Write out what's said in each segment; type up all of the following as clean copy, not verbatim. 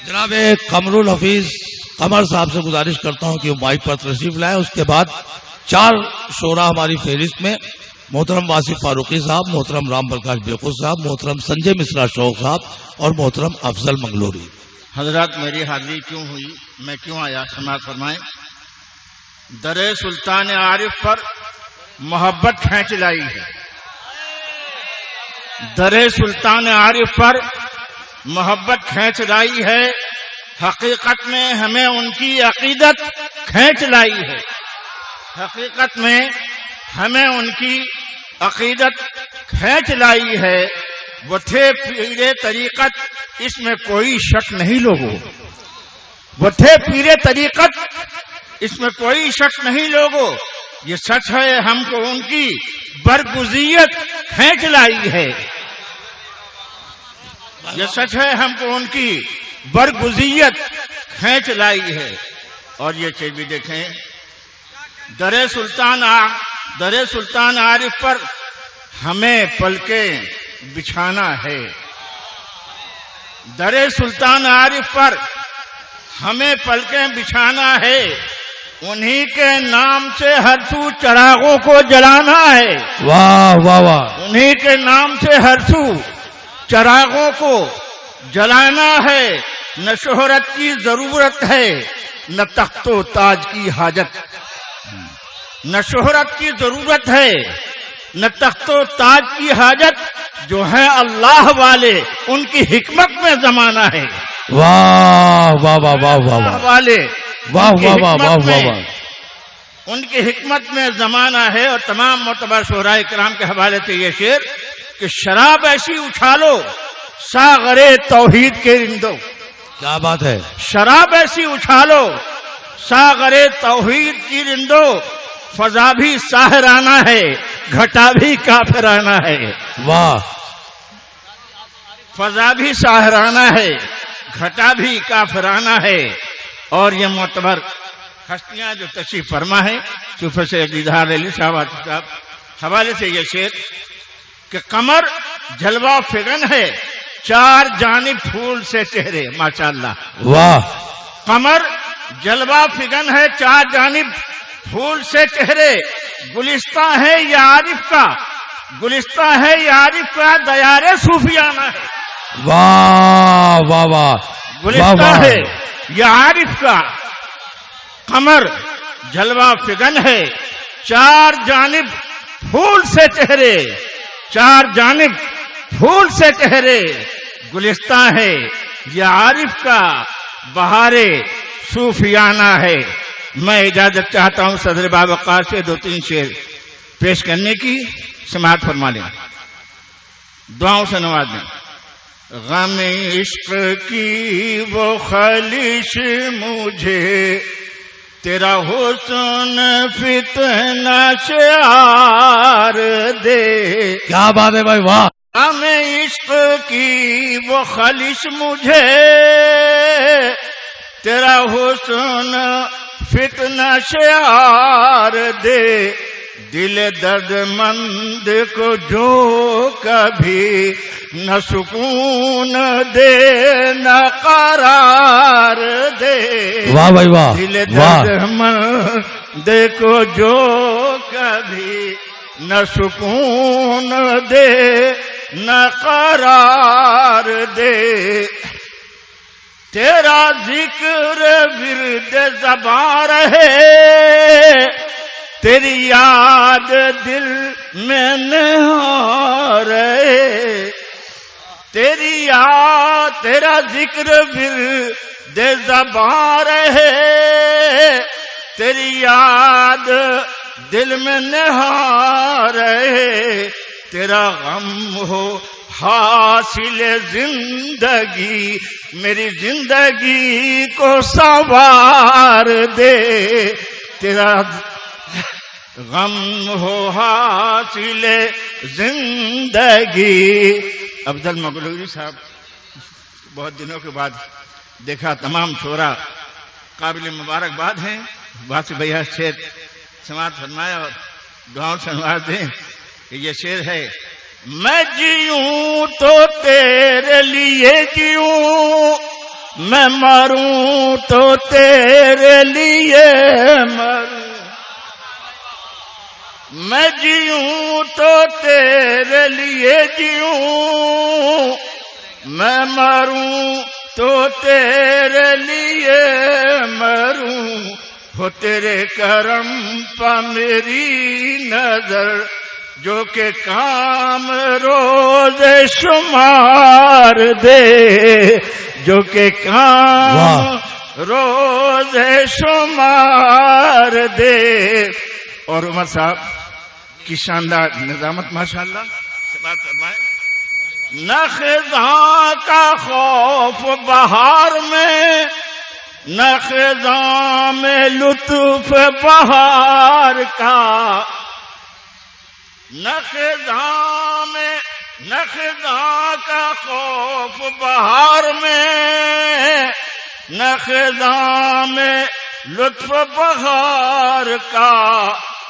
جناب قمر الحفیظ قمر صاحب سے گزارش کرتا ہوں کہ وہ مائک پر تشریف لائیں. اس کے بعد 4 شعراء ہماری فہرست میں: محترم واصف فاروقی صاحب، محترم رام پرکاش بیخود صاحب، محترم سنجے مصرا شوق صاحب اور محترم افضل منگلوری. حضرات، میری حاضری کیوں ہوئی، میں کیوں آیا، سماعت فرمائیں. در سلطان عارف پر محبت کھینچ لائی ہے. در سلطان عارف پر محبت کھینچ لائی ہے. حقیقت میں ہمیں ان کی عقیدت کھینچ لائی ہے. حقیقت میں ہمیں ان کی عقیدت کھینچ لائی ہے. وہ تھے پیر طریقت، اس میں کوئی شک نہیں لوگوں. وہ تھے پیر طریقت، اس میں کوئی شک نہیں لوگوں. یہ سچ ہے ہم کو ان کی برگزیت کھینچ لائی ہے. یہ سچ ہے ہم کو ان کی برگزیت کھینچ لائی ہے. اور یہ چیز بھی دیکھیں، در سلطان عارف پر ہمیں پلکیں بچھانا ہے. در سلطان عارف پر ہمیں پلکیں بچھانا ہے. انہی کے نام سے ہر سو چراغوں کو جلانا ہے. واہ واہ واہ. انہی کے نام سے ہر سو چراغوں کو جلانا ہے. نہ شہرت کی ضرورت ہے، نہ تخت و تاج کی حاجت. نہ شہرت کی ضرورت ہے، نہ تخت و تاج کی حاجت. جو ہے اللہ والے ان کی حکمت میں زمانہ ہے. واہ واہ واہ واہ واہ اللہ واہ والے واہ واہ واہ واہ واہ واہ. ان کی حکمت میں زمانہ ہے. اور تمام معتبر شعراء کرام کے حوالے سے یہ شعر کہ شراب ایسی اچھالو ساغرے توحید کے رندو. کیا بات ہے. شراب ایسی اچھالو ساغرے توحید کی رندو. فضا بھی ساحرانہ ہے، گھٹا بھی کافرانہ ہے. واہ. فضا بھی ساحرانہ ہے، گھٹا بھی کافرانہ ہے. اور یہ معتبر ہستیاں جو تشریف فرما ہے، صوفی سید اظہار علی صاحب حوالے سے یہ شعر کہ قمر جلوہ فگن ہے، 4 جانب پھول سے چہرے. ماشاءاللہ. واہ. قمر جلوہ فگن ہے، 4 جانب پھول سے چہرے. گلستہ ہے یا عارف کا، گلستہ ہے یا عارف کا دیار صوفیانہ ہے. واہ واہ واہ. گلستہ ہے یا عارف کا. قمر جلوہ فگن ہے، 4 جانب پھول سے چہرے. 4 جانب پھول سے چہرے. گلستہ ہے یا عارف کا بہارے صوفیانہ ہے. میں اجازت چاہتا ہوں صدر باوقار سے 2-3 شعر پیش کرنے کی. سماعت فرما لیں، دعاؤں سے نواز دیں. غم عشق کی وہ خالش مجھے، تیرا حسن فتنہ شعار دے. کیا بات ہے بھائی. واہ. غم عشق کی وہ خالش مجھے، تیرا حسن فتنہ شعار دے. دل درد مند کو جو کبھی نہ سکون دے نہ قرار دے. واہ بھائی واہ. دل واہ. درد مند کو جو کبھی نہ سکون دے نہ قرار دے. تیرا ذکر ورد زبان رہے، تیری یاد دل میں نہا رہے. تیری یاد تیرا ذکر ورد زبان رہے، تیری یاد دل میں نہا رہے. تیرا غم ہو حاصل زندگی، میری زندگی کو سنوار دے. تیرا غم ہو حاصل زندگی. افضل منگلوری صاحب بہت دنوں کے بعد دیکھا. تمام شعراء قابل مبارکباد ہیں. واصف بھیا شعر سماعت فرمایا اور دعاؤں سے نواز دیں. یہ شعر ہے: میں جیوں تو تیرے لیے جیوں، میں مروں تو تیرے لیے مروں، میں جیوں تو تیرے لیے جیوں، میں مروں تو تیرے لیے مروں، ہو تیرے کرم پا میری نظر، جو کہ کام روز شمار دے، جو کہ کام روز شمار دے۔ اور عمر صاحب کی شاندار نظامت ماشاءاللہ سے بات فرمائے، نہ خزاں کا خوف بہار میں، نہ خزاں میں لطف بہار کا، نہ خزاں کا خوف بہار میں، نہ خزاں میں لطف بہار کا،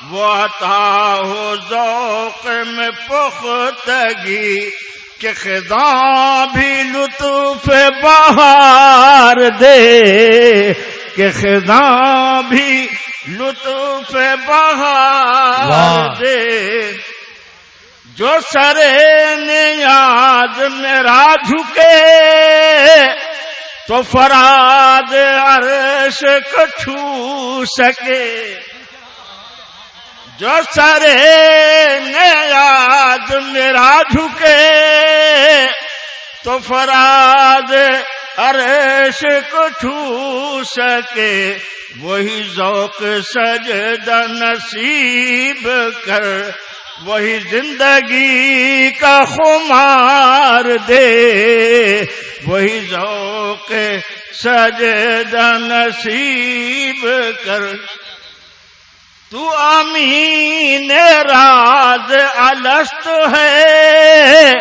وہ عطا ہو ذوق میں پختگی، کہ خزاں بھی لطف بہار دے، کہ خزاں بھی لطف بہار دے۔ جو سرے نیاز میرا جھکے، تو فراد عرش کو چھو سکے، جو سرے نیاز میرا جھکے، تو فراد عرش کو چھو سکے، وہی ذوق سجدہ نصیب کر، وہی زندگی کا خمار دے، وہی ذوق سجدہ نصیب کر۔ تو امین راز الست ہے،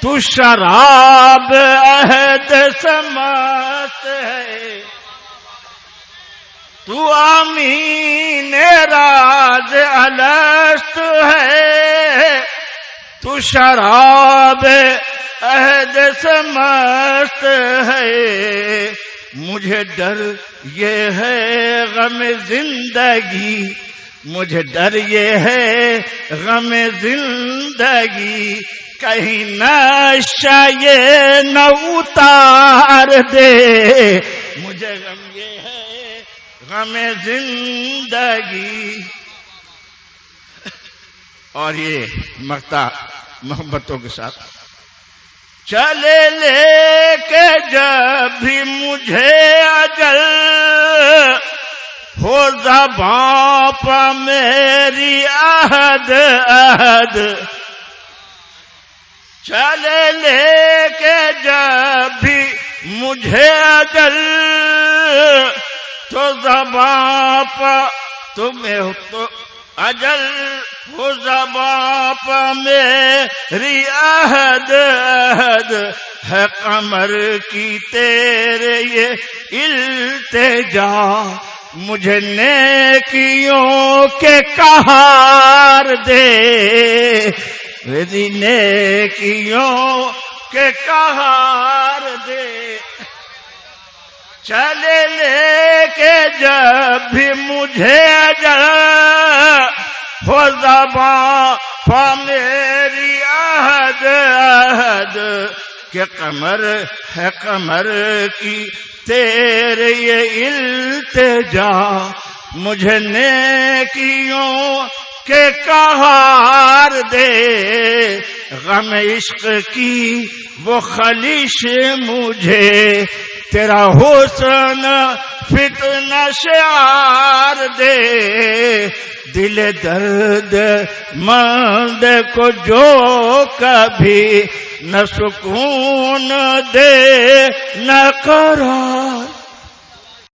تو شراب عہد سمت ہے، تو امین راز الست ہے، تو شراب عہد سمت ہے۔ مجھے ڈر یہ ہے غم زندگی، مجھے ڈر یہ ہے غم زندگی، کہیں نشہ یہ نہ اتار دے، مجھے غم یہ ہے غم زندگی۔ اور یہ مقطع محبتوں کے ساتھ، چلے لے کے جب بھی مجھے اجل، ہو زباں پہ میری عہد عہد، چلے لے کے جب بھی مجھے اجل، تو زباں پہ تمہیں تو اجل، ہو زباں پہ میری عہد عہد، ہے قمر کی تیرے یہ التجا، مجھے نیکیوں کے کہار دے، میری نیکیوں کے کہار دے۔ چلے لے کے جب بھی مجھے اجل، ہو زباں پہ میری عہد عہد، کہ قمر ہے قمر کی تیرے یہ التجا، مجھے نیکیوں کے کہار دے، غم عشق کی وہ خلیش مجھے، تیرا حسن فتنہ شعار دے، دل درد مند کو جو کبھی نہ سکون دے نہ قرار